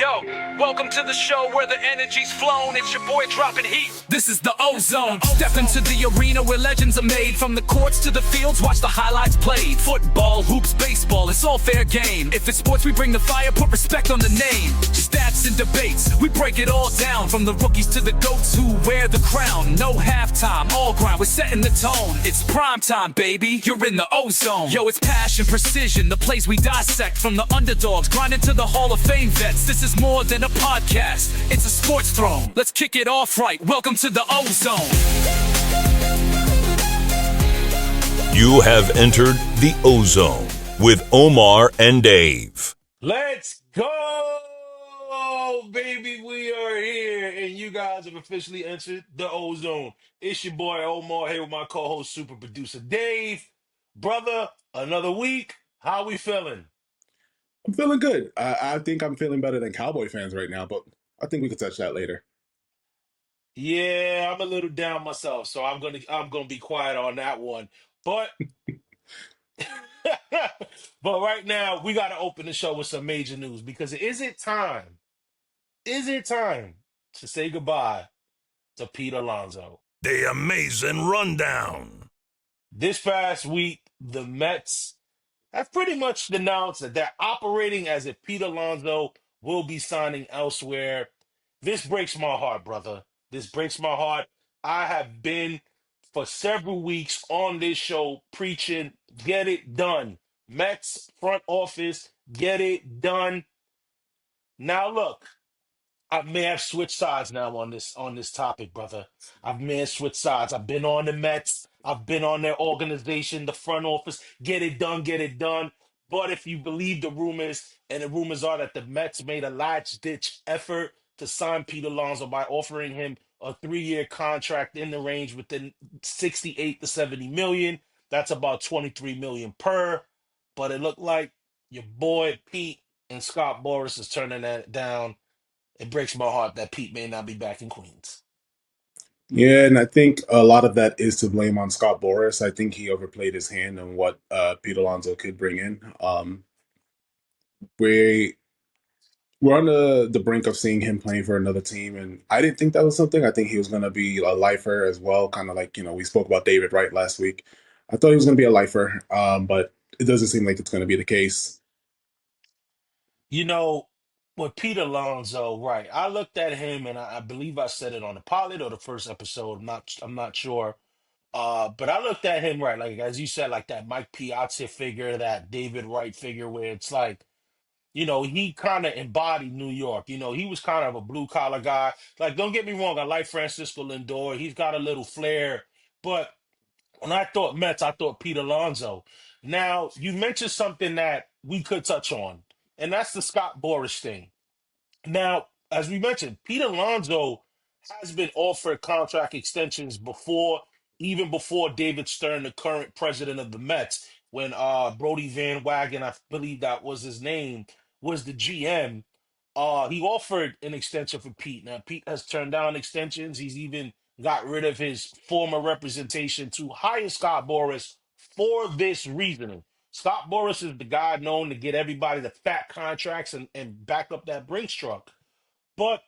Yo, welcome to the show where the energy's flown. It's your boy dropping heat. This is the Ozone. Step into the arena where legends are made. From the courts to the fields, watch the highlights played. Football, hoops, baseball, it's all fair game. If it's sports, we bring the fire, put respect on the name. Stats and debates, we break it all down. From the rookies to the goats who wear the crown. No halftime, all grind, we're setting the tone. It's prime time, baby, you're in the Ozone. Yo, it's passion, precision, the plays we dissect. From the underdogs, grinding to the Hall of Fame vets. This is more than a podcast, it's a sports throne. Let's kick it off right, welcome to the Ozone. You have entered the Ozone with Omar and Dave. Let's go, baby. We are here, and you guys have officially entered the Ozone. It's your boy Omar here with my co-host, super producer Dave. Brother, another week. How we feeling? I'm feeling good. I think I'm feeling better than Cowboy fans right now, but I think we could touch that later. Yeah, I'm a little down myself, so I'm gonna be quiet on that one. But but right now we gotta open the show with some major news because is it time? Is it time to say goodbye to Pete Alonso? The amazing rundown. This past week, the Mets have pretty much announced that they're operating as if Pete Alonso will be signing elsewhere. This breaks my heart, brother. This breaks my heart. I have been for several weeks on this show preaching, get it done. Mets front office, get it done. Now look, I may have switched sides now on this topic, brother. I've may have switched sides. I've been on the Mets. I've been on their organization, the front office. Get it done, get it done. But if you believe the rumors, and the rumors are that the Mets made a last-ditch effort to sign Pete Alonso by offering him a 3-year contract in the range within 68 to 70 million. That's about 23 million per. But it looked like your boy Pete and Scott Boras is turning that down. It breaks my heart that Pete may not be back in Queens. Yeah, and I think a lot of that is to blame on Scott Boras. I think he overplayed his hand on what Pete Alonso could bring in. We we're on the brink of seeing him playing for another team, and I didn't think that was something. I think he was going to be a lifer as well, kind of like we spoke about David Wright last week. I thought he was going to be a lifer, but it doesn't seem like it's going to be the case. You know, with Pete Alonso, right? I looked at him and I believe I said it on the pilot or the first episode. I'm not sure. But I looked at him right, like as you said, like that Mike Piazza figure, that David Wright figure, where it's like, he kind of embodied New York. He was kind of a blue collar guy. Like, don't get me wrong, I like Francisco Lindor. He's got a little flair, but when I thought Mets, I thought Pete Alonso. Now, you mentioned something that we could touch on, and that's the Scott Boras thing. Now, as we mentioned, Pete Alonso has been offered contract extensions before, even before David Stern, the current president of the Mets, when Brody Van Wagen, I believe that was his name, was the GM. He offered an extension for Pete. Now, Pete has turned down extensions. He's even got rid of his former representation to hire Scott Boras for this reasoning. Scott Boras is the guy known to get everybody the fat contracts and back up that Brinks truck. But,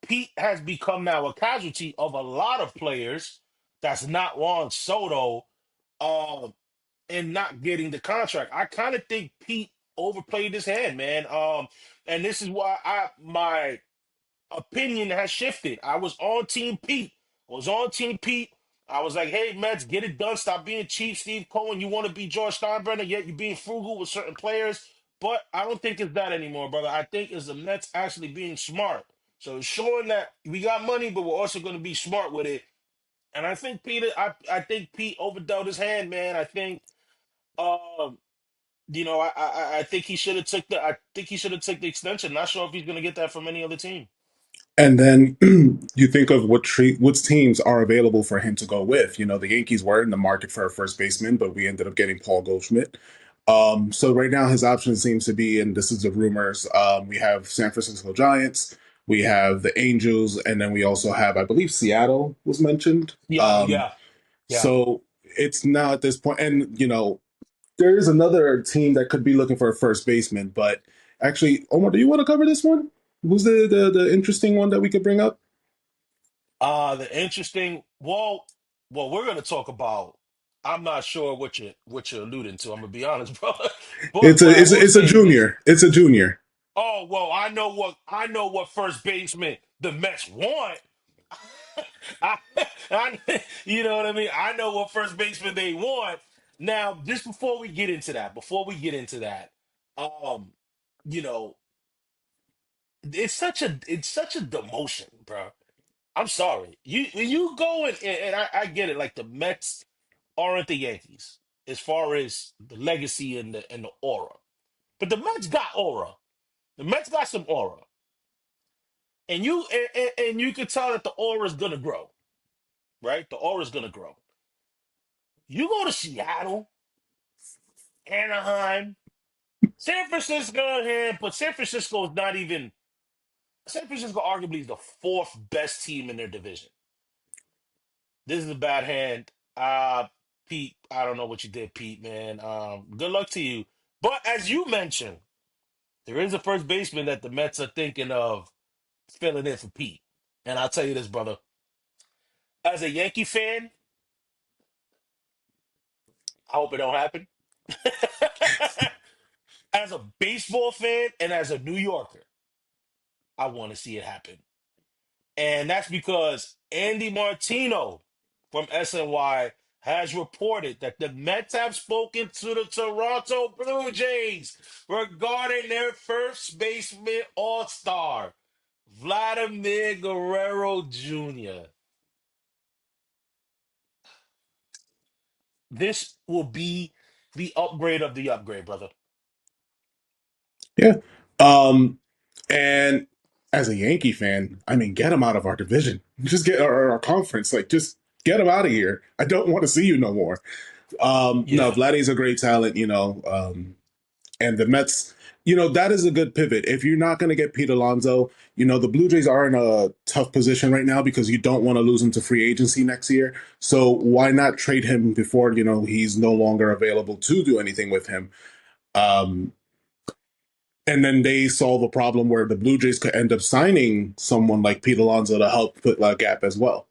Pete has become now a casualty of a lot of players that's not Juan Soto uh, and not getting the contract. I kind of think Pete overplayed his hand, man. And this is why my opinion has shifted. I was on Team Pete. I was on Team Pete. I was like, hey, Mets, get it done. Stop being cheap, Steve Cohen. You want to be George Steinbrenner, yet you're being frugal with certain players. But I don't think it's that anymore, brother. I think it's the Mets actually being smart. So it's showing that we got money, but we're also going to be smart with it. And I think I think Pete overdealt his hand, man. I think um, I think he should have took the extension. Not sure if he's going to get that from any other team. And then you think of which teams are available for him to go with. The Yankees were in the market for a first baseman, but we ended up getting Paul Goldschmidt. So right now his option seems to be, and this is the rumors, we have San Francisco Giants, we have the Angels, and then we also have, I believe, Seattle was mentioned. Yeah, yeah, yeah. So it's now at this point, and there is another team that could be looking for a first baseman, but Actually, Omar, do you want to cover this one? Who's the interesting one that we could bring up? The interesting. Well, we're gonna talk about. I'm not sure what you're alluding to. I'm gonna be honest, bro. But It's what a I it's a, will it's a say is this. junior. It's a junior. Oh well, I know what first baseman the Mets want. I, you know what I mean? I know what first baseman they want. Now, just before we get into that, um, you know, it's such a demotion, bro. I'm sorry. You when you go and I get it, like the Mets aren't the Yankees as far as the legacy and the aura. But the Mets got aura. The Mets got some aura. And you could tell that the aura is gonna grow, right? The aura is gonna grow. You go to Seattle, Anaheim, San Francisco here, but San Francisco arguably is the fourth best team in their division. This is a bad hand. Pete, I don't know what you did, Pete, man. Good luck to you. But as you mentioned, there is a first baseman that the Mets are thinking of filling in for Pete. And I'll tell you this, brother. As a Yankee fan, I hope it don't happen. As a baseball fan and as a New Yorker, I want to see it happen. And that's because Andy Martino from SNY has reported that the Mets have spoken to the Toronto Blue Jays regarding their first baseman all-star, Vladimir Guerrero Jr. This will be the upgrade of the upgrade, brother. Yeah. Um, and as a Yankee fan, I mean, get him out of our division. Just get our conference. Like, just get him out of here. I don't want to see you no more. No, Yeah. Vladdy's a great talent, and the Mets, that is a good pivot. If you're not going to get Pete Alonso, the Blue Jays are in a tough position right now because you don't want to lose him to free agency next year. So why not trade him before, he's no longer available to do anything with him? Um, and then they solve a problem where the Blue Jays could end up signing someone like Pete Alonso to help put a gap as well.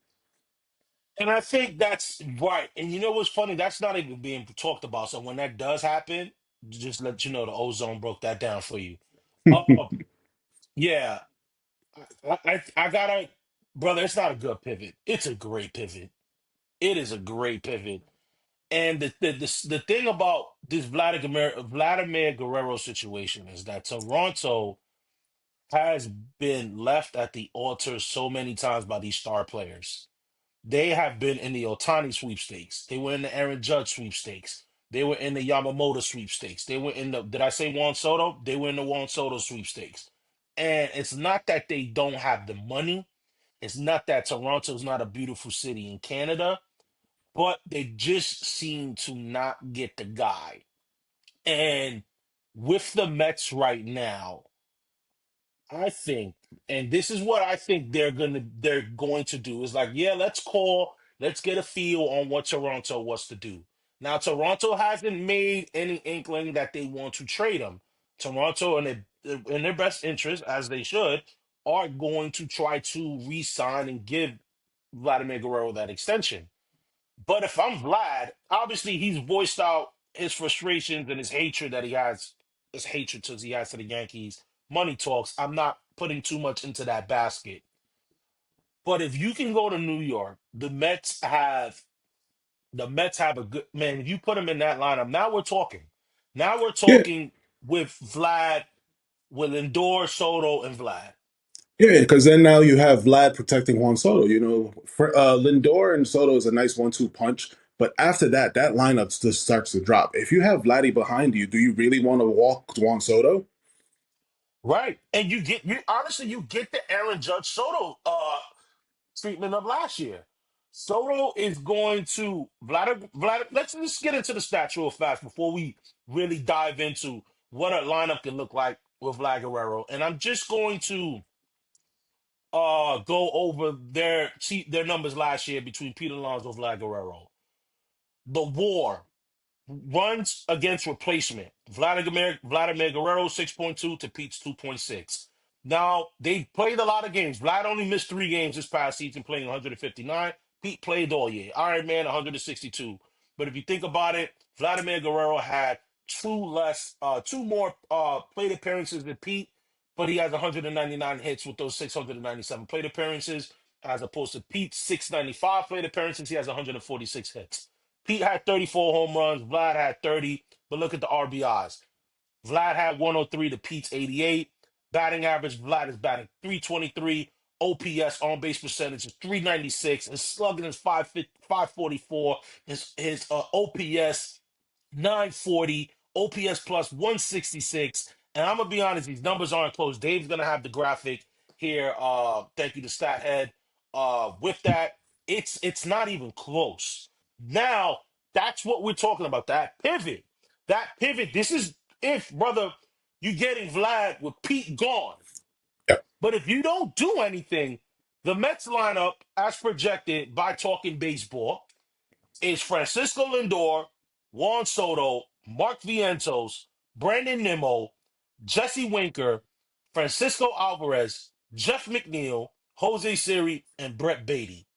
And I think that's right. And you know what's funny? That's not even being talked about. So when that does happen, just let you know the ozone broke that down for you. Um, yeah, I gotta, brother. It's not a good pivot. It's a great pivot. It is a great pivot. And the thing about this Vladimir Guerrero situation is that Toronto has been left at the altar so many times by these star players. They have been in the Otani sweepstakes. They were in the Aaron Judge sweepstakes. They were in the Yamamoto sweepstakes. They were in the, did I say Juan Soto? They were in the Juan Soto sweepstakes. And it's not that they don't have the money. It's not that Toronto's not a beautiful city in Canada, but they just seem to not get the guy. And with the Mets right now, I think, and this is what I think they're going to do is like, yeah, let's get a feel on what Toronto wants to do. Now, Toronto hasn't made any inkling that they want to trade him. Toronto, in their best interest, as they should, are going to try to re-sign and give Vladimir Guerrero that extension. But if I'm Vlad, obviously he's voiced out his frustrations and his hatred towards he has to the Yankees. Money talks. I'm not putting too much into that basket. But if you can go to New York, the Mets have a good man. If you put them in that lineup, now we're talking. Now we're Yeah, talking with Vlad, with Lindor, Soto, and Vlad. yeah, because then now you have Vlad protecting Juan Soto. For Lindor and Soto is a nice one-two punch, but after that, that lineup just starts to drop. If you have Vladdy behind you, do you really want to walk Juan Soto? Right. And you get the Aaron Judge Soto treatment of last year. Soto is going to Vlad. Let's just get into the stats real fast before we really dive into what a lineup can look like with Vlad Guerrero. And I'm just going to go over their numbers last year between Pete Alonso and Vlad Guerrero. The WAR. Runs against replacement. Vladimir Guerrero 6.2 to Pete's 2.6. Now they played a lot of games. Vlad only missed 3 games this past season, playing 159. Pete played all year. Iron Man 162. But if you think about it, Vladimir Guerrero had two more plate appearances than Pete, but he has 199 hits with those 697 plate appearances, as opposed to Pete's 695 plate appearances. He has 146 hits. Pete had 34 home runs. Vlad had 30. But look at the RBIs. Vlad had 103 to Pete's 88. Batting average, Vlad is batting 323. OPS, on base percentage, is 396. His slugging is 544. His OPS 940, OPS plus 166. And I'm gonna be honest, these numbers aren't close. Dave's gonna have the graphic here. Thank you to Stathead. With that, it's not even close. Now, that's what we're talking about. That pivot. That pivot. This is if, brother, you're getting Vlad with Pete gone. Yeah. But if you don't do anything, the Mets lineup, as projected by Talking Baseball, is Francisco Lindor, Juan Soto, Mark Vientos, Brandon Nimmo, Jesse Winker, Francisco Alvarez, Jeff McNeil, Jose Siri, and Brett Beatty.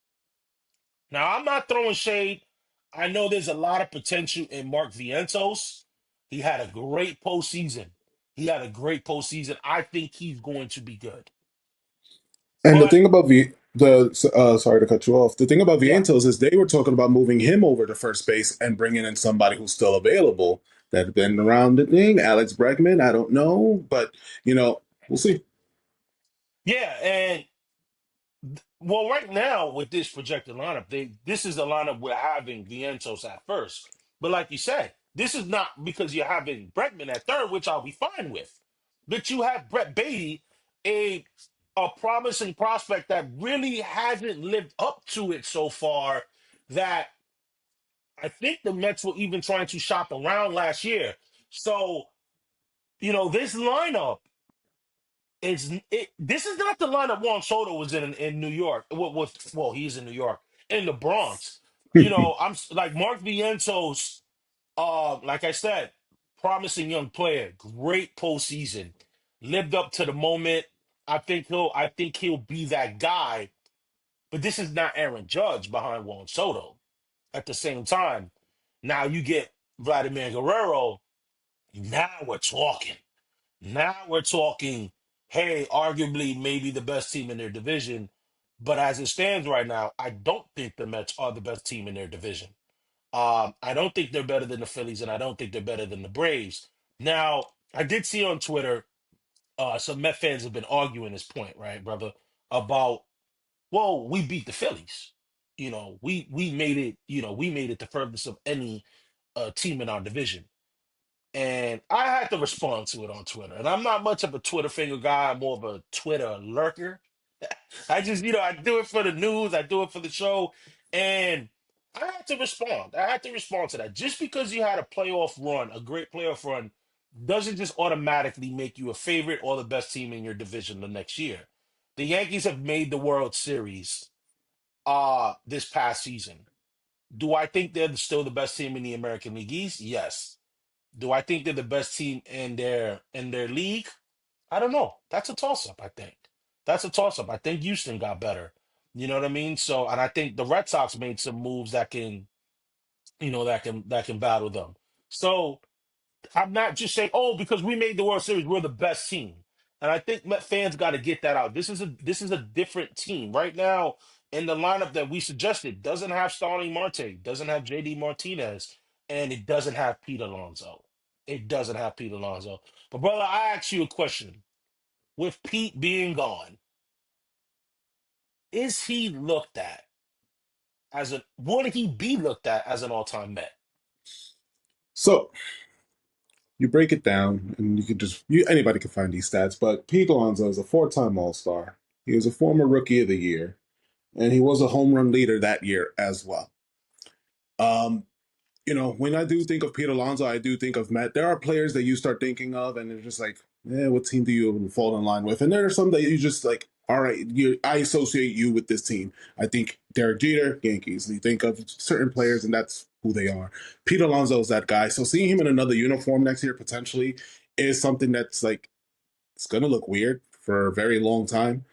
Now, I'm not throwing shade. I know there's a lot of potential in Mark Vientos. He had a great postseason. I think he's going to be good. And the But thing about sorry to cut you off. The thing about yeah, Vientos is they were talking about moving him over to first base and bringing in somebody who's still available that had been around the thing. Alex Bregman, I don't know, but we'll see. yeah, and well, right now with this projected lineup, this is the lineup we're having Vientos at first. But like you said, this is not because you're having Bregman at third, which I'll be fine with. But you have Brett Beatty, a a promising prospect that really hasn't lived up to it so far. That I think the Mets were even trying to shop around last year. So this lineup this is not the lineup Juan Soto was in New York. Well, he's in New York, in the Bronx. I'm like Mark Vientos. Like I said, promising young player, great postseason, lived up to the moment. I think he'll be that guy. But this is not Aaron Judge behind Juan Soto. At the same time, now you get Vladimir Guerrero. Now we're talking. Now we're talking, hey, arguably maybe the best team in their division. But as it stands right now, I don't think the Mets are the best team in their division. I don't think they're better than the Phillies, and I don't think they're better than the Braves. Now, I did see on Twitter, some Met fans have been arguing this point, right, brother, about, well, we beat the Phillies. We made it, we made it the furthest of any team in our division. And I had to respond to it on Twitter. And I'm not much of a Twitter finger guy. I'm more of a Twitter lurker. I just, I do it for the news. I do it for the show. And I had to respond. I had to respond to that. Just because you had a playoff run, a great playoff run, doesn't just automatically make you a favorite or the best team in your division the next year. The Yankees have made the World Series this past season. Do I think they're still the best team in the American League East? Yes. Do I think they're the best team in their league? I don't know. That's a toss up, I think. That's a toss up. I think Houston got better. You know what I mean? So, and I think the Red Sox made some moves that can, that can battle them. So, I'm not just saying, oh, because we made the World Series, we're the best team. And I think Met fans got to get that out. This is a different team right now. In the lineup that we suggested, doesn't have Starling Marte, doesn't have JD Martinez, and it doesn't have Pete Alonso. It doesn't have Pete Alonso. But brother, I ask you a question: with Pete being gone, is he looked at would he be looked at as an all-time Met? So you break it down, and you can anybody can find these stats. But Pete Alonso is a four-time All-Star. He was a former Rookie of the Year, and he was a home run leader that year as well. Um, when I do think of Pete Alonso, I do think of Matt. There are players that you start thinking of, and they're just like, what team do you fall in line with? And there are some that you just like, all right, I associate you with this team. I think Derek Jeter, Yankees. You think of certain players, and that's who they are. Pete Alonso is that guy. So seeing him in another uniform next year potentially is something that's like it's gonna look weird for a very long time.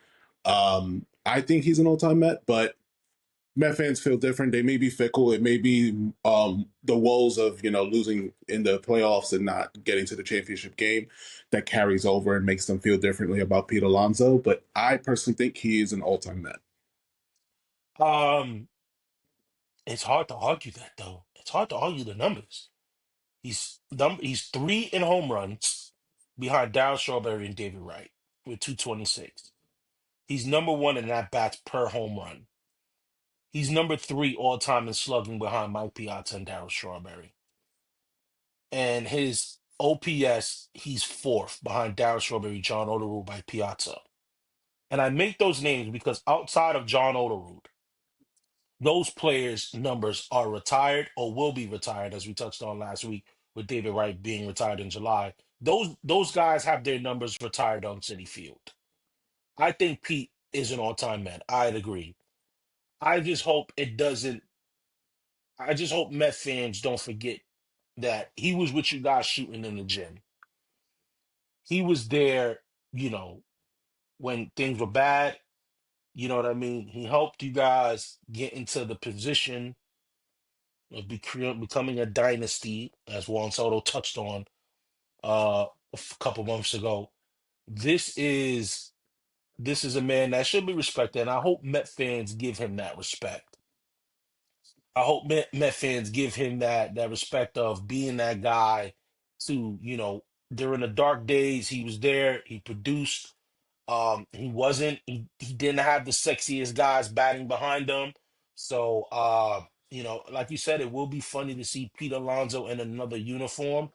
I think he's an all-time Met, but Met fans feel different. They may be fickle. It may be the woes of losing in the playoffs and not getting to the championship game that carries over and makes them feel differently about Pete Alonso. But I personally think he is an all-time Met. Um, it's hard to argue that though. It's hard to argue the numbers. He's three in home runs behind Darryl Strawberry and David Wright with 226. He's number one in at bats per home run. He's number three all time in slugging behind Mike Piazza and Darryl Strawberry. And his OPS, he's fourth behind Darryl Strawberry, John Olerud by Piazza. And I make those names because outside of John Olerud, those players' numbers are retired or will be retired, as we touched on last week with David Wright being retired in July. Those guys have their numbers retired on City Field. I think Pete is an all-time man. I'd agree. I just hope it doesn't. I just hope Met fans don't forget that he was with you guys shooting in the gym. He was there, you know, when things were bad. You know what I mean? He helped you guys get into the position of becoming a dynasty, as Juan Soto touched on couple months ago. This is this is a man that should be respected, and I hope Met fans give him that respect. I hope Met fans give him that respect of being that guy to, during the dark days, he was there, he produced. He didn't have the sexiest guys batting behind him. So like you said, it will be funny to see Pete Alonso in another uniform.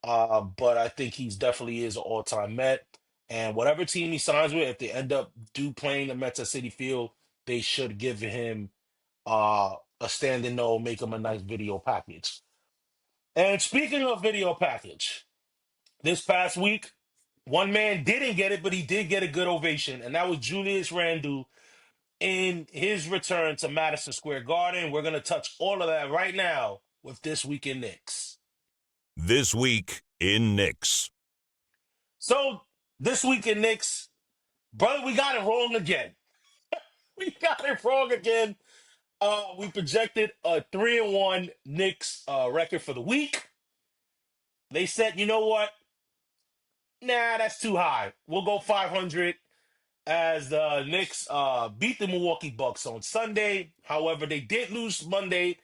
But I think he's definitely is an all-time Met. And whatever team he signs with, if they end up playing the Mets at City Field, they should give him a standing no, make him a nice video package. And speaking of video package, this past week, one man didn't get it, but he did get a good ovation, and that was Julius Randle in his return to Madison Square Garden. We're going to touch all of that right now with This Week in Knicks. This Week in Knicks. So, This Week in Knicks, brother, we got it wrong again. We got it wrong again. We projected a 3-1 Knicks record for the week. They said, you know what? Nah, that's too high. We'll go 500 as the Knicks beat the Milwaukee Bucks on Sunday. However, they did lose Monday,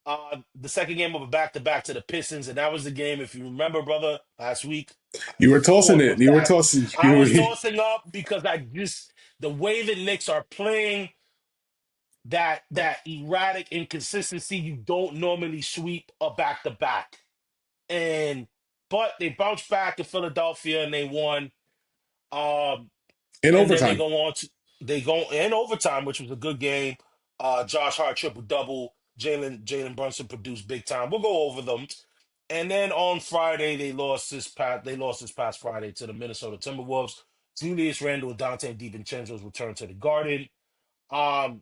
the second game of a back-to-back to the Pistons, and that was the game, if you remember, brother, last week, I You were tossing floored it. with You were that. tossing. I You were. was tossing up because the way the Knicks are playing, that erratic inconsistency, you don't normally sweep a back-to-back. But they bounced back in Philadelphia and they won. Um, In and then overtime. they go in overtime, which was a good game. Josh Hart triple double. Jalen Brunson produced big time. We'll go over them. And then on Friday they lost this past Friday to the Minnesota Timberwolves. Julius Randle and Dante DiVincenzo's returned to the Garden. Um,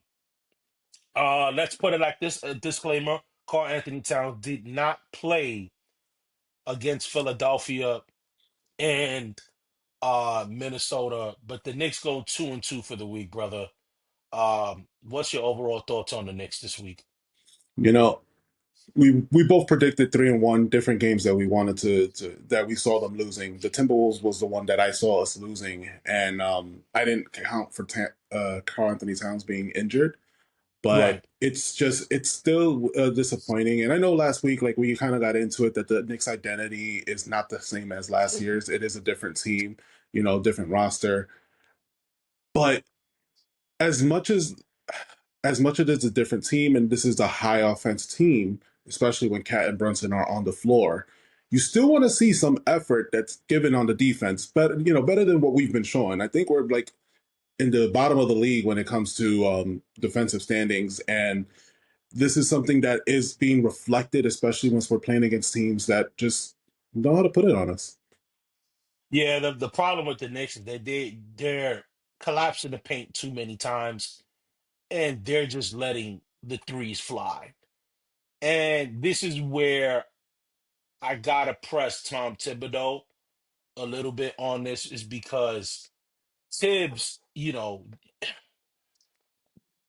let's put it like this: a disclaimer: Karl Anthony Towns did not play against Philadelphia and Minnesota, but the Knicks go 2-2 for the week, brother. What's your overall thoughts on the Knicks this week? You know, we both predicted 3-1 different games that we wanted to that we saw them losing. The Timberwolves was the one that I saw us losing, and I didn't count for Karl Anthony Towns being injured. But Right. it's still disappointing. And I know last week, like we kind of got into it, that the Knicks identity is not the same as last year's. It is a different team, different roster. But as much as it is a different team, and this is a high offense team, especially when Cat and Brunson are on the floor, you still want to see some effort that's given on the defense. But better than what we've been showing. I think we're like in the bottom of the league when it comes to defensive standings, and this is something that is being reflected, especially once we're playing against teams that just know how to put it on us. Yeah, the problem with the Knicks is that they're collapsing the paint too many times and they're just letting the threes fly. And this is where I gotta press Tom Thibodeau a little bit on this, is because Tibbs,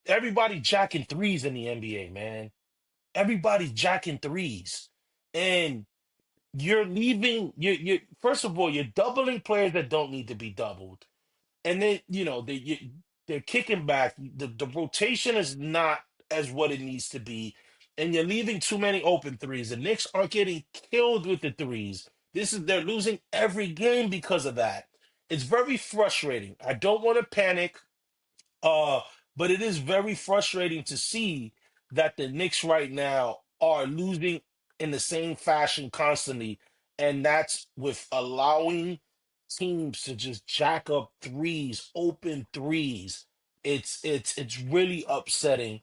everybody jacking threes in the NBA, man. Everybody's jacking threes. And you're leaving you first of all, you're doubling players that don't need to be doubled. And then, they're kicking back. The rotation is not as what it needs to be. And you're leaving too many open threes. The Knicks are getting killed with the threes. They're losing every game because of that. It's very frustrating. I don't want to panic. Uh, but it is very frustrating to see that the Knicks right now are losing in the same fashion constantly, and that's with allowing teams to just jack up threes, open threes. It's really upsetting.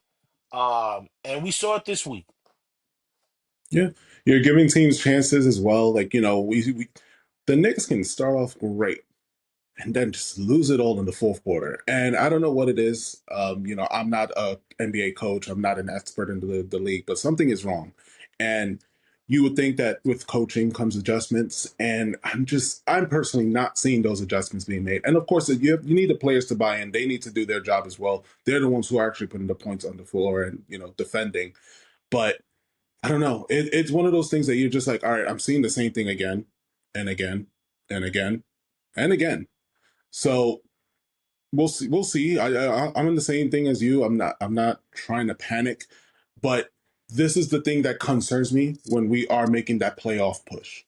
And we saw it this week. Yeah, you're giving teams chances as well. Like, we the Knicks can start off great and then just lose it all in the fourth quarter. And I don't know what it is. I'm not a NBA coach. I'm not an expert in the league, but something is wrong. And you would think that with coaching comes adjustments, and I'm personally not seeing those adjustments being made. And of course, you need the players to buy in. They need to do their job as well. They're the ones who are actually putting the points on the floor and defending. But I don't know. It's one of those things that you're just like, all right, I'm seeing the same thing again and again and again and again. So we'll see. We'll see. I'm in the same thing as you. I'm not trying to panic, but this is the thing that concerns me when we are making that playoff push.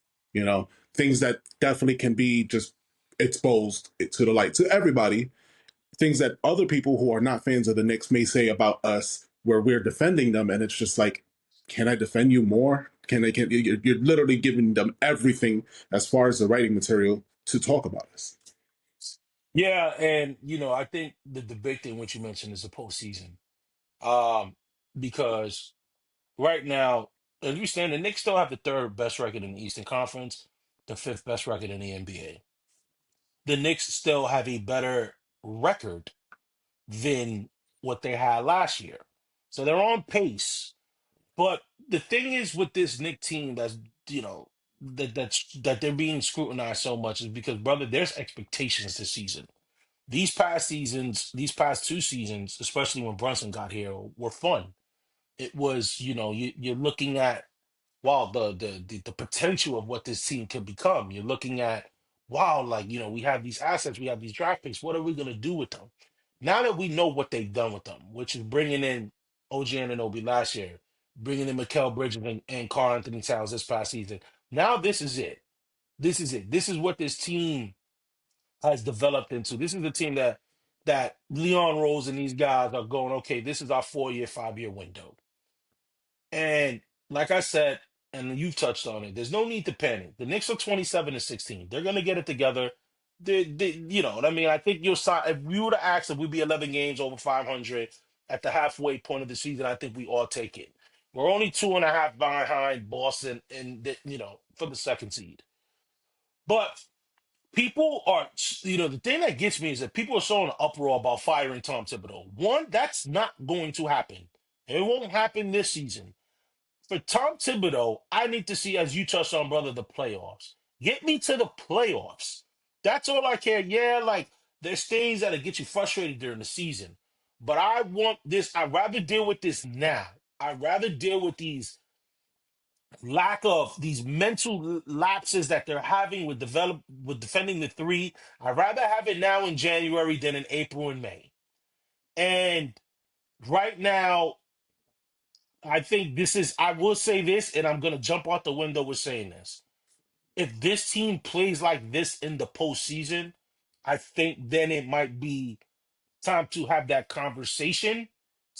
Things that definitely can be just exposed to the light to everybody, things that other people who are not fans of the Knicks may say about us where we're defending them, and it's just like, can I defend you more? You're literally giving them everything as far as the writing material to talk about us. Yeah, and I think the big thing what you mentioned is the postseason. Um, because right now, as we stand, the Knicks still have the third best record in the Eastern Conference, the fifth best record in the NBA. The Knicks still have a better record than what they had last year. So they're on pace. But the thing is with this Knicks team that they're being scrutinized so much is because, brother, there's expectations this season. These past two seasons, especially when Brunson got here, were fun. It was, you're looking at, wow, the potential of what this team can become. You're looking at, wow, like, we have these assets, we have these draft picks. What are we going to do with them? Now that we know what they've done with them, which is bringing in OG Anunoby last year, bringing in Mikal Bridges and Karl Anthony Towns this past season. Now this is it. This is it. This is what this team has developed into. This is the team that Leon Rose and these guys are going, okay, this is our 4-year, 5-year window. And like I said, and you've touched on it, there's no need to panic. The Knicks are 27-16. They're gonna get it together. You know what I mean? I think you'll sign if we would have asked if we'd be 11 games over 500 at the halfway point of the season, I think we all take it. We're only 2.5 behind Boston and for the second seed. But people are, the thing that gets me is that people are so in an uproar about firing Tom Thibodeau. One, that's not going to happen. It won't happen this season. For Tom Thibodeau, I need to see, as you touched on, brother, the playoffs. Get me to the playoffs. That's all I care. Yeah, like there's things that'll get you frustrated during the season. But I want this, I'd rather deal with this now. I'd rather deal with these mental lapses that they're having with defending the three. I'd rather have it now in January than in April and May. And right now, I think I will say this, and I'm going to jump out the window with saying this. If this team plays like this in the postseason, I think then it might be time to have that conversation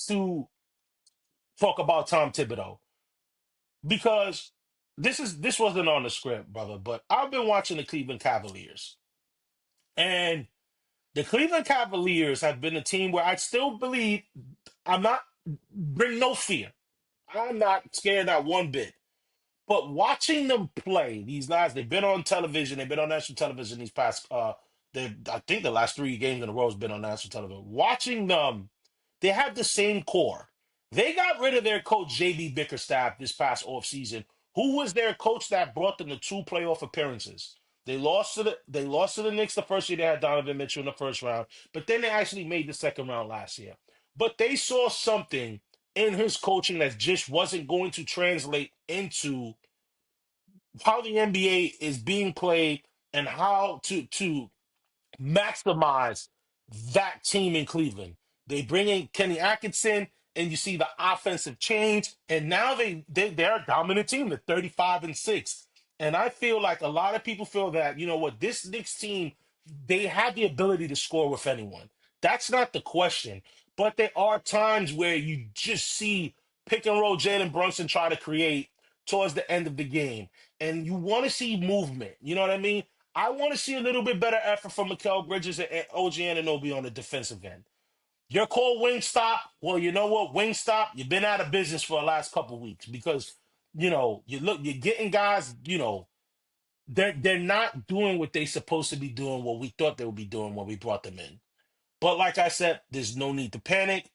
to talk about Tom Thibodeau. Because this wasn't on the script, brother, but I've been watching the Cleveland Cavaliers. And the Cleveland Cavaliers have been a team where I still believe I'm not bring no fear. I'm not scared not one bit. But watching them play, these guys, they've been on television, they've been on national television these past I think the last 3 games in a row has been on national television. Watching them, they have the same core. They got rid of their coach JB Bickerstaff this past offseason. Who was their coach that brought them to 2 playoff appearances? They lost to the Knicks the first year they had Donovan Mitchell in the first round, but then they actually made the second round last year. But they saw something in his coaching that just wasn't going to translate into how the NBA is being played and how to maximize that team in Cleveland. They bring in Kenny Atkinson, and you see the offensive change, and now they're a dominant team. They're 35-6, and I feel like a lot of people feel that, you know what, this Knicks team, they have the ability to score with anyone. That's not the question, but there are times where you just see pick and roll Jalen Brunson try to create towards the end of the game, and you want to see movement. You know what I mean? I want to see a little bit better effort from Mikal Bridges and OG Anunoby on the defensive end. Your call Wingstop, well, you know what, Wingstop, you've been out of business for the last couple weeks because, you're getting guys, they're not doing what they're supposed to be doing, what we thought they would be doing when we brought them in. But like I said, there's no need to panic.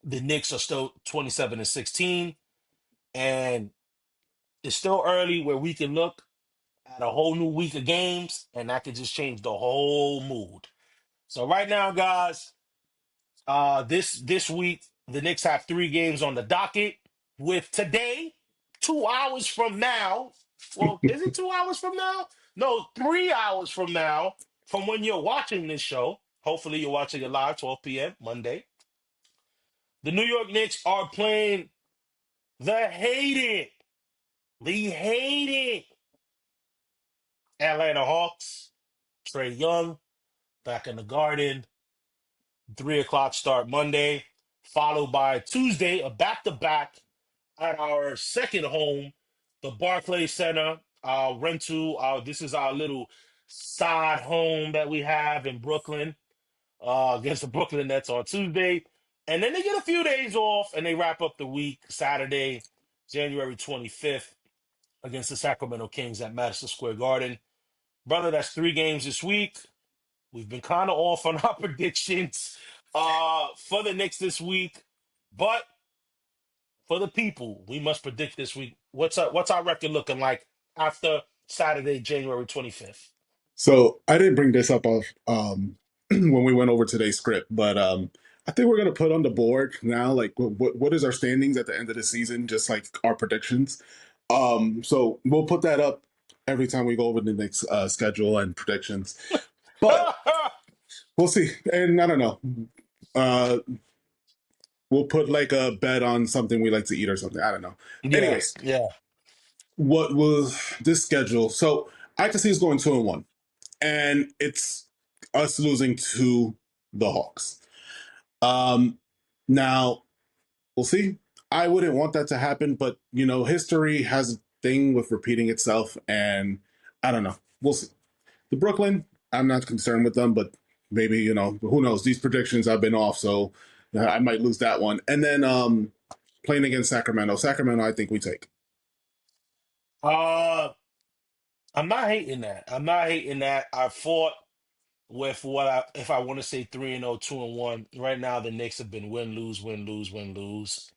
The Knicks are still 27-16, and it's still early where we can look at a whole new week of games, and that could just change the whole mood. So right now, guys, this week the Knicks have 3 games on the docket. With today, 2 hours from now. Well, is it 2 hours from now? No, 3 hours from now. From when you're watching this show, hopefully you're watching it live, 12 p.m. Monday. The New York Knicks are playing the hated Atlanta Hawks. Trey Young back in the Garden. 3 o'clock start Monday, followed by Tuesday, a back-to-back at our second home, the Barclays Center, our rental. This is our little side home that we have in Brooklyn against the Brooklyn Nets on Tuesday. And then they get a few days off and they wrap up the week Saturday, January 25th against the Sacramento Kings at Madison Square Garden. Brother, that's 3 games this week. We've been kind of off on our predictions for the Knicks this week, but for the people, we must predict this week. What's our record looking like after Saturday, January 25th? So I didn't bring this up of when we went over today's script, but I think we're gonna put on the board now, like what is our standings at the end of the season, just like our predictions. So we'll put that up every time we go over the next schedule and predictions. But we'll see. And I don't know. Uh, we'll put like a bet on something we like to eat or something. I don't know. Yeah, Anyways, yeah. what was this schedule? So I can see it's going 2-1, and it's us losing to the Hawks. Now we'll see. I wouldn't want that to happen, but history has a thing with repeating itself, and I don't know. We'll see. The Brooklyn, I'm not concerned with them, but maybe who knows? These predictions have been off, so I might lose that one. And then playing against Sacramento. Sacramento, I think we take. Uh, I'm not hating that. I'm not hating that. I fought with if I want to say 3-0, 2-1. Right now, the Knicks have been win, lose, win, lose, win, lose.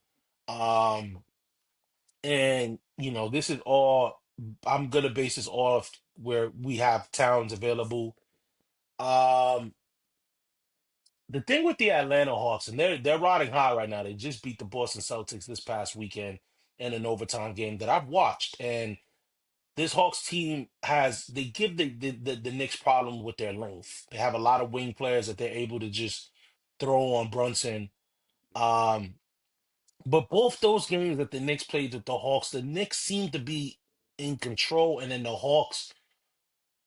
Um, and this is all. I'm gonna base this off where we have towns available. Um, the thing with the Atlanta Hawks, and they're riding high right now. They just beat the Boston Celtics this past weekend in an overtime game that I've watched. And this Hawks team they give the Knicks problem with their length. They have a lot of wing players that they're able to just throw on Brunson. Um, but both those games that the Knicks played with the Hawks, the Knicks seem to be in control, and then the Hawks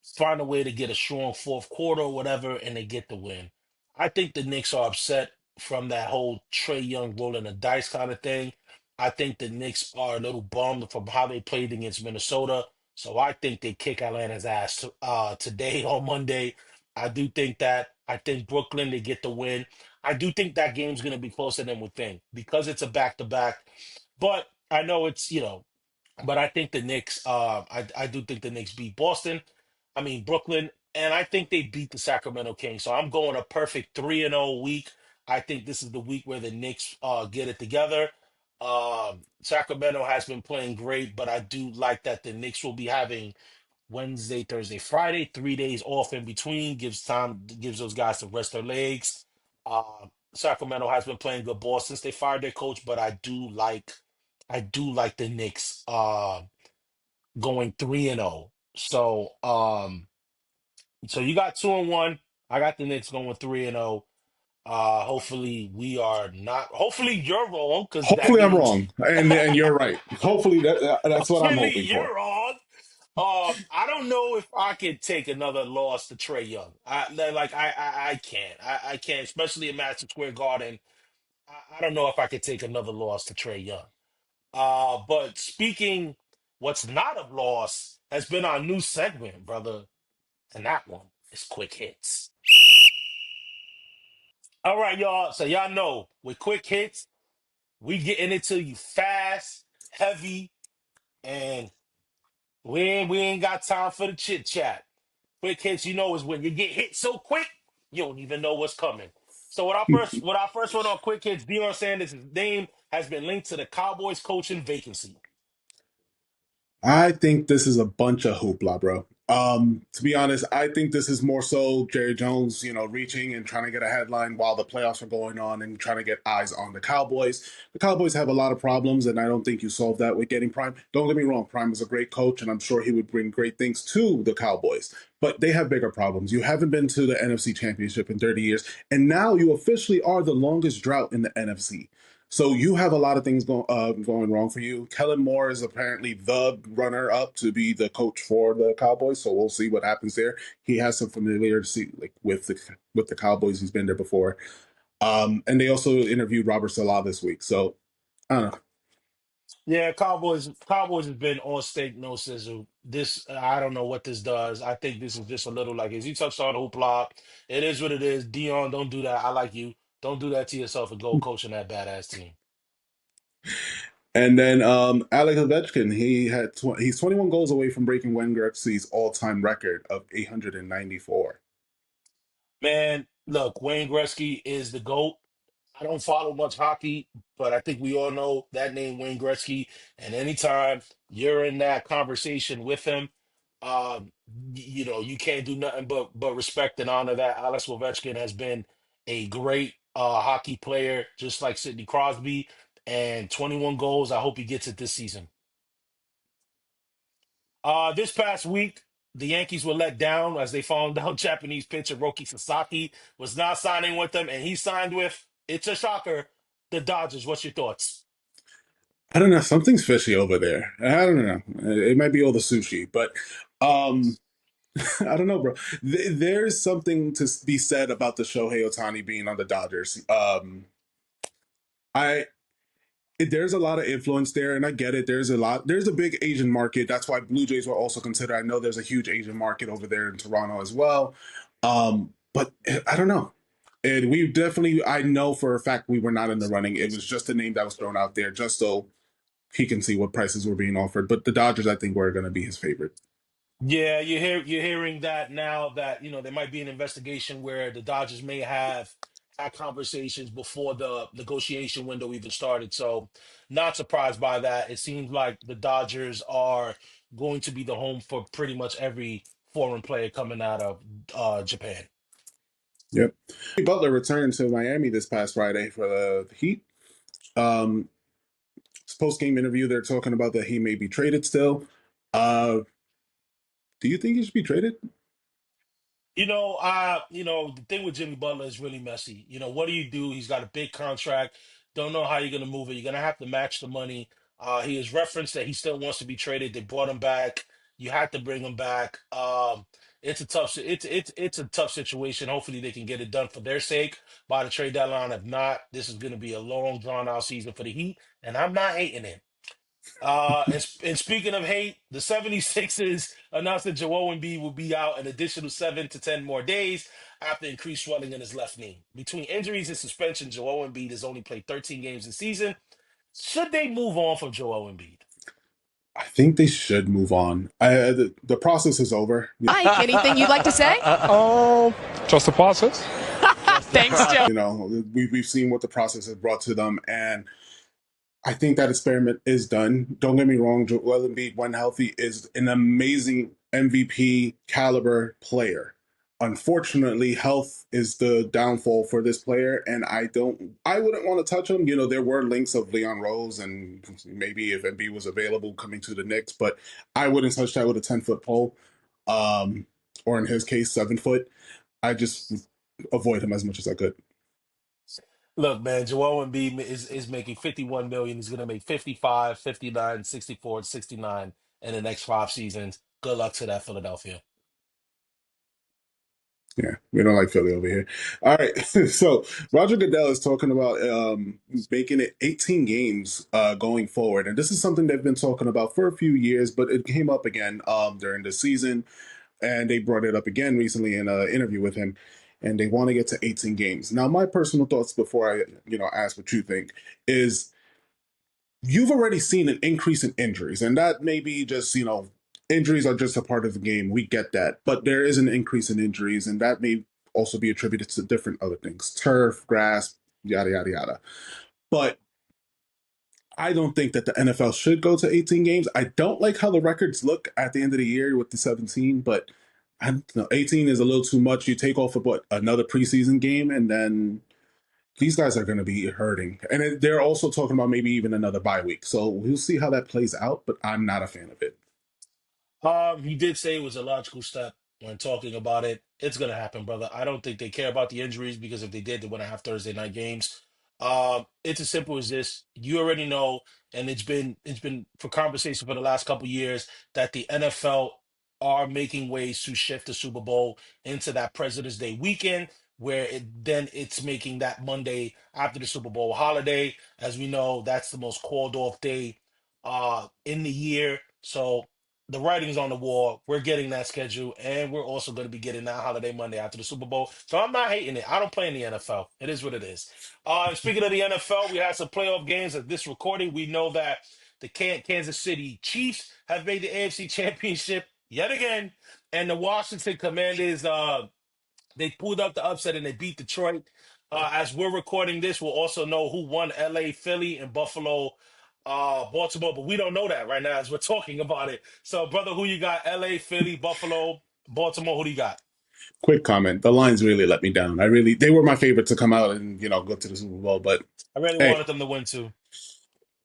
find a way to get a strong fourth quarter or whatever, and they get the win. I think the Knicks are upset from that whole Trey Young rolling the dice kind of thing. I think the Knicks are a little bummed from how they played against Minnesota. So I think they kick Atlanta's ass today on Monday. I do think that. I think Brooklyn, they get the win. I do think that game's going to be closer than we think because it's a back-to-back. But I know but I think the Knicks, I do think the Knicks beat Boston. I mean Brooklyn, and I think they beat the Sacramento Kings. So I'm going a perfect 3-0 week. I think this is the week where the Knicks get it together. Sacramento has been playing great, but I do like that the Knicks will be having Wednesday, Thursday, Friday, 3 days off in between, gives those guys to rest their legs. Sacramento has been playing good ball since they fired their coach, but I do like the Knicks going 3-0. So you got 2-1. I got the Knicks going 3-0. Hopefully we are not. Hopefully you're wrong, because that Hopefully, I'm means wrong, and you're right. Hopefully, that's what I'm hopefully hoping you're for. wrong. I don't know if I could take another loss to Trey Young. I can't. I can't, especially in Madison Square Garden. I don't know if I could take another loss to Trey Young. But speaking, what's not a loss has been our new segment, brother, and that one is quick hits. All right, y'all. So y'all know with quick hits, we getting it to you fast, heavy, and we ain't got time for the chit chat. Quick hits, is when you get hit so quick, you don't even know what's coming. So with our first one on quick hits, Deion Sanders' name has been linked to the Cowboys coaching vacancy. I think this is a bunch of hoopla, bro. To be honest, I think this is more so Jerry Jones, reaching and trying to get a headline while the playoffs are going on and trying to get eyes on the Cowboys. The Cowboys have a lot of problems, and I don't think you solve that with getting Prime. Don't get me wrong, Prime is a great coach, and I'm sure he would bring great things to the Cowboys. But they have bigger problems. You haven't been to the NFC Championship in 30 years, and now you officially are the longest drought in the NFC. So you have a lot of things going wrong for you. Kellen Moore is apparently the runner up to be the coach for the Cowboys. So we'll see what happens there. He has some familiarity like with the Cowboys. He's been there before. And they also interviewed Robert Salah this week. So I don't know. Yeah, Cowboys has been on stake, no sizzle. This I don't know what this does. I think this is just a little like, as you touched on hoopla. It is what it is. Dion, don't do that. I like you. Don't do that to yourself and go coaching that badass team. And then Alex Ovechkin, he's 21 goals away from breaking Wayne Gretzky's all-time record of 894. Man, look, Wayne Gretzky is the GOAT. I don't follow much hockey, but I think we all know that name, Wayne Gretzky. And anytime you're in that conversation with him, you can't do nothing but respect and honor that. Alex Ovechkin has been a great hockey player, just like Sidney Crosby. And 21 goals. I hope he gets it this season. This past week, the Yankees were let down as they found out Japanese pitcher Roki Sasaki was not signing with them, and he signed with, it's a shocker, the Dodgers. What's your thoughts? I don't know. Something's fishy over there. I don't know. It might be all the sushi, but um, I don't know, bro. There's something to be said about the Shohei Ohtani being on the Dodgers. I there's a lot of influence there, and I get it. There's a big Asian market. That's why Blue Jays were also considered. I know there's a huge Asian market over there in Toronto as well. But I don't know. And I know for a fact we were not in the running. It was just a name that was thrown out there just so he can see what prices were being offered. But the Dodgers, I think, were going to be his favorite. Yeah, you're hearing that now that there might be an investigation where the Dodgers may have had conversations before the negotiation window even started. So, not surprised by that. It seems like the Dodgers are going to be the home for pretty much every foreign player coming out of Japan. Yep. Butler returned to Miami this past Friday for the Heat. Um, Post game interview, they're talking about that he may be traded still. Do you think he should be traded? The thing with Jimmy Butler is really messy. What do you do? He's got a big contract. Don't know how you're gonna move it. You're gonna have to match the money. He has referenced that he still wants to be traded. They brought him back. You have to bring him back. It's a tough situation. Hopefully they can get it done for their sake by the trade deadline. If not, this is gonna be a long drawn out season for the Heat, and I'm not hating it. And speaking of hate, the 76ers announced that Joel Embiid will be out an additional 7 to 10 more days after increased swelling in his left knee. Between injuries and suspension, Joel Embiid has only played 13 games this season. Should they move on from Joel Embiid? I think they should move on. The process is over. Mike, anything you'd like to say? Trust the process. Thanks, Joe. We've seen what the process has brought to them, and I think that experiment is done. Don't get me wrong, Joel Embiid, when healthy, is an amazing MVP caliber player. Unfortunately, health is the downfall for this player, and I wouldn't want to touch him. There were links of Leon Rose and maybe if Embiid was available coming to the Knicks, but I wouldn't touch that with a 10-foot pole, um, or in his case, 7 foot. I just avoid him as much as I could. Look, man, Joel Embiid is making 51 million. He's going to make 55, 59, 64, 69 in the next 5 seasons. Good luck to that, Philadelphia. Yeah, we don't like Philly over here. All right, so Roger Goodell is talking about making it 18 games going forward, and this is something they've been talking about for a few years, but it came up again during the season, and they brought it up again recently in an interview with him, and they want to get to 18 games. Now, my personal thoughts before I ask what you think is you've already seen an increase in injuries, and that may be just, injuries are just a part of the game. We get that. But there is an increase in injuries, and that may also be attributed to different other things turf, grass, yada, yada, yada. But I don't think that the NFL should go to 18 games. I don't like how the records look at the end of the year with the 17, but I don't know, 18 is a little too much. You take off of another preseason game, and then these guys are going to be hurting. And they're also talking about maybe even another bye week. So we'll see how that plays out, but I'm not a fan of it. He did say it was a logical step when talking about it. It's gonna happen, brother. I don't think they care about the injuries because if they did, they wouldn't have Thursday night games. It's as simple as this. You already know, and it's been for conversation for the last couple years that the NFL are making ways to shift the Super Bowl into that President's Day weekend, where it's making that Monday after the Super Bowl holiday. As we know, that's the most called off day in the year. So the writing's on the wall. We're getting that schedule, and we're also going to be getting that holiday Monday after the Super Bowl. So I'm not hating it. I don't play in the NFL. It is what it is. Speaking of the NFL, we had some playoff games at this recording. We know that the Kansas City Chiefs have made the AFC Championship yet again, and the Washington Commanders they pulled up the upset and they beat Detroit. As we're recording this, we'll also know who won LA, Philly, and Buffalo, Baltimore, but we don't know that right now as we're talking about it. So, brother, who you got? LA, Philly, Buffalo, Baltimore, who do you got? Quick comment. The Lions really let me down. They were my favorite to come out and, go to the Super Bowl, but I really hey, wanted them to win too.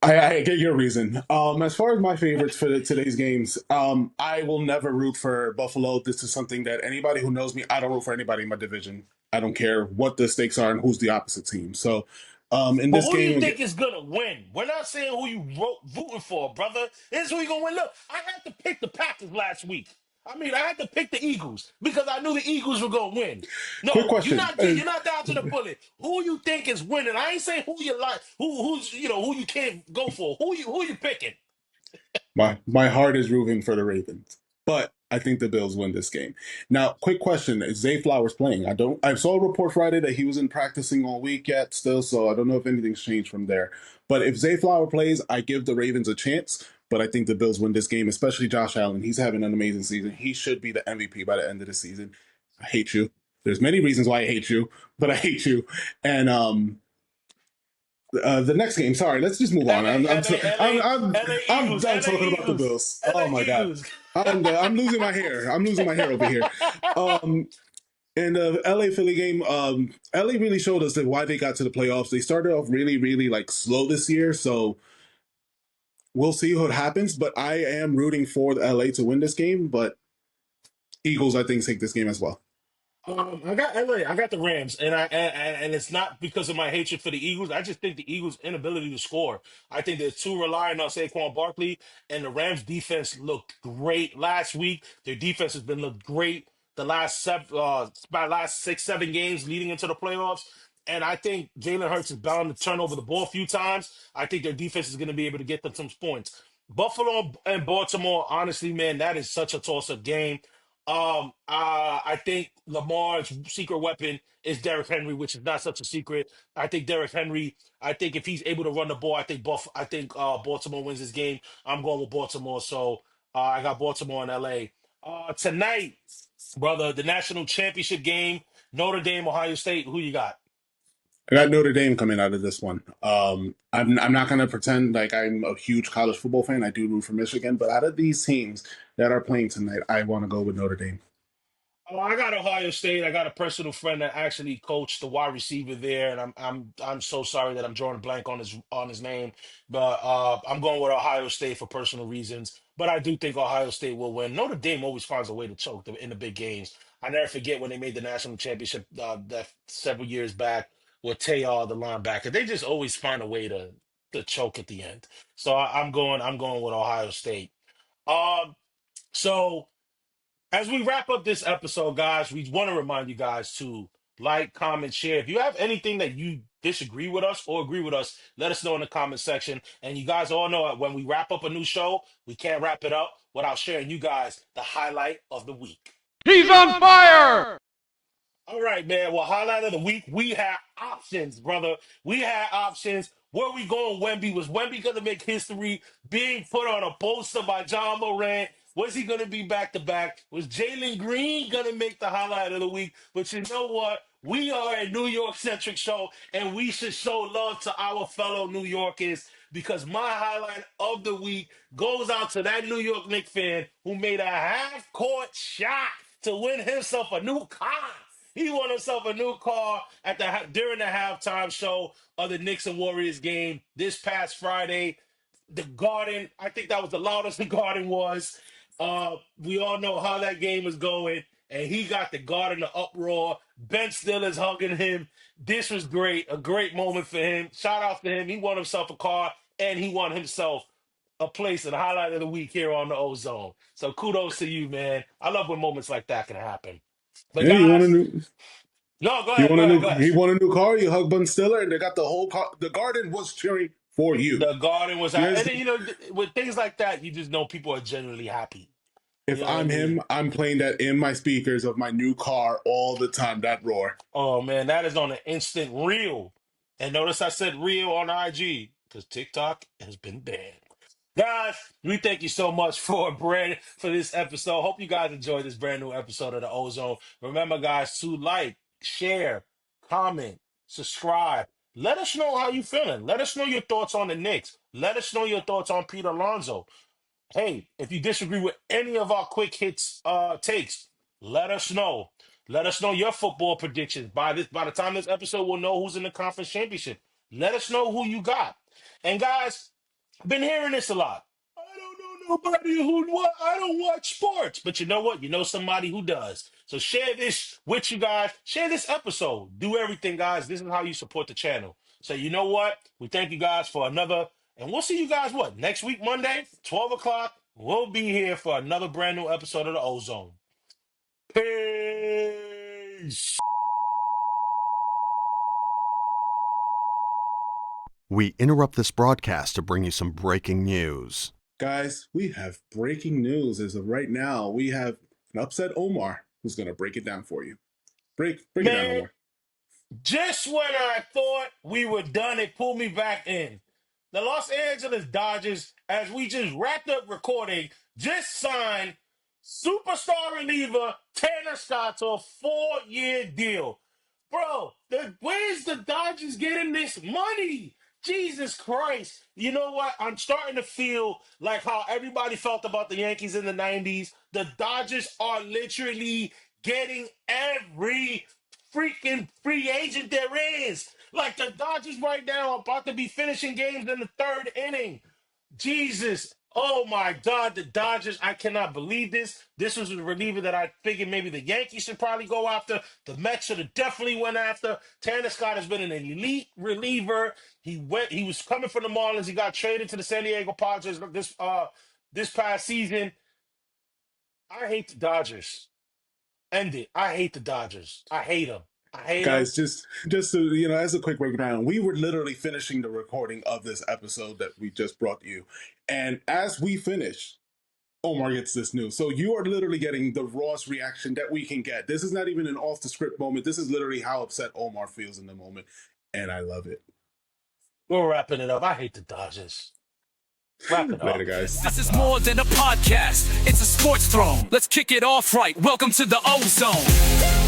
I get your reason. As far as my favorites for today's games, I will never root for Buffalo. This is something that anybody who knows me, I don't root for anybody in my division. I don't care what the stakes are and who's the opposite team. So, in But this who do you game, think is gonna win? We're not saying who you rooting for, brother. This is who you gonna win. Look, I had to pick the Packers last week. I mean, I had to pick the Eagles because I knew the Eagles were gonna win. quick No, you're question. not. You're not down to the bullet. Who you think is winning? I ain't saying who you like. Who's who you can't go for. Who you picking? My heart is rooting for the Ravens, but I think the Bills win this game. Now, quick question: is Zay Flowers playing? I saw a report Friday that he wasn't practicing all week yet, still. So I don't know if anything's changed from there. But if Zay Flower plays, I give the Ravens a chance. But I think the Bills win this game, especially Josh Allen. He's having an amazing season. He should be the MVP by the end of the season. I hate you. There's many reasons why I hate you, but I hate you. And the next game. Sorry, let's just move on. LA, I'm LA, LA, LA I'm Eagles, done LA talking about the Eagles, Bills. Oh LA my god, Eagles. I'm losing my hair. I'm losing my hair over here. Um, in the LA Philly game, LA really showed us that why they got to the playoffs. They started off really, really like slow this year, so we'll see what happens. But I am rooting for the LA to win this game. But Eagles, I think, take this game as well. I got LA. I got the Rams, and it's not because of my hatred for the Eagles. I just think the Eagles' inability to score. I think they're too reliant on Saquon Barkley, and the Rams' defense looked great last week. Their defense has been looked great the last 6, 7 games leading into the playoffs. And I think Jalen Hurts is bound to turn over the ball a few times. I think their defense is going to be able to get them some points. Buffalo and Baltimore, honestly, man, that is such a toss-up game. I think Lamar's secret weapon is Derrick Henry, which is not such a secret. I think Derrick Henry. I think if he's able to run the ball, I think Baltimore wins this game. I'm going with Baltimore, so I got Baltimore and LA. Tonight, brother, the national championship game Notre Dame, Ohio State. Who you got? I got Notre Dame coming out of this one. I'm not going to pretend like I'm a huge college football fan. I do root for Michigan, but out of these teams that are playing tonight, I want to go with Notre Dame. Oh, I got Ohio State. I got a personal friend that actually coached the wide receiver there, and I'm so sorry that I'm drawing a blank on his name, but I'm going with Ohio State for personal reasons. But I do think Ohio State will win. Notre Dame always finds a way to choke in the big games. I never forget when they made the national championship that several years back with Tayar, the linebacker. They just always find a way to choke at the end. So I'm going with Ohio State. Um, so. As we wrap up this episode, guys, we want to remind you guys to like, comment, share. If you have anything that you disagree with us or agree with us, let us know in the comment section. And you guys all know that when we wrap up a new show, we can't wrap it up without sharing you guys the highlight of the week. He's on fire! All right, man. Well, highlight of the week, we had options, brother. We had options. Where we going, Wemby? Was Wemby going to make history being put on a poster by John Morant? Was he going to be back-to-back? Was Jalen Green going to make the highlight of the week? But you know what? We are a New York-centric show, and we should show love to our fellow New Yorkers because my highlight of the week goes out to that New York Knicks fan who made a half-court shot to win himself a new car. He won himself a new car during the halftime show of the Knicks and Warriors game this past Friday. The Garden, I think that was the loudest the Garden was. We all know how that game is going, and he got the Garden to uproar. Ben Stiller's hugging him. This was great, a great moment for him. Shout out to him. He won himself a car, and he won himself a place in the highlight of the week here on the Ozone. So kudos to you, man. I love when moments like that can happen. But Hey, you want a guys, new? no, go You ahead, want go a ahead, new? go ahead. He won a new car. You hug Ben Stiller, and they got the whole car. The Garden was cheering for you. The Garden was out, Here's and then, with things like that, you just know people are genuinely happy. You If know what I I'm mean? him, I'm playing that in my speakers of my new car all the time. That roar. Oh man, that is on an instant reel. And notice I said reel on IG because TikTok has been banned. Guys, we thank you so much for this episode. Hope you guys enjoyed this brand new episode of the Ozone. Remember, guys, to like, share, comment, subscribe. Let us know how you feeling. Let us know your thoughts on the Knicks. Let us know your thoughts on Pete Alonso. Hey, if you disagree with any of our quick hits takes, let us know. Let us know your football predictions. By the time this episode, we'll know who's in the conference championship. Let us know who you got. And guys, I've been hearing this a lot. I don't know nobody I don't watch sports. But you know what? You know somebody who does. So share this with you guys. Share this episode. Do everything, guys. This is how you support the channel. So you know what? We thank you guys for another, and we'll see you guys next week, Monday, 12 o'clock. We'll be here for another brand new episode of the Ozone. Peace. We interrupt this broadcast to bring you some breaking news. Guys, we have breaking news as of right now. We have an upset Omar who's going to break it down for you. Break it down, Man, Omar. just when I thought we were done, it pulled me back in. The Los Angeles Dodgers, as we just wrapped up recording, just signed superstar reliever Tanner Scott to a 4-year deal. Bro, where's the Dodgers getting this money? Jesus Christ. You know what? I'm starting to feel like how everybody felt about the Yankees in the 90s. The Dodgers are literally getting every freaking free agent there is. Like the Dodgers right now are about to be finishing games in the third inning. Jesus. Oh my God, the Dodgers. I cannot believe this. This was a reliever that I figured maybe the Yankees should probably go after. The Mets should have definitely went after. Tanner Scott has been an elite reliever. He was coming from the Marlins. He got traded to the San Diego Padres this past season. I hate the Dodgers. End it. I hate the Dodgers. I hate them. I hate them. Guys, just so you know, as a quick breakdown, we were literally finishing the recording of this episode that we just brought you. And as we finish, Omar gets this news. So you are literally getting the rawest reaction that we can get. This is not even an off the script moment. This is literally how upset Omar feels in the moment. And I love it. We're wrapping it up. I hate the Dodgers. Wrap it up. Later, guys. This is more than a podcast. It's a sports throne. Let's kick it off right. Welcome to the Ozone.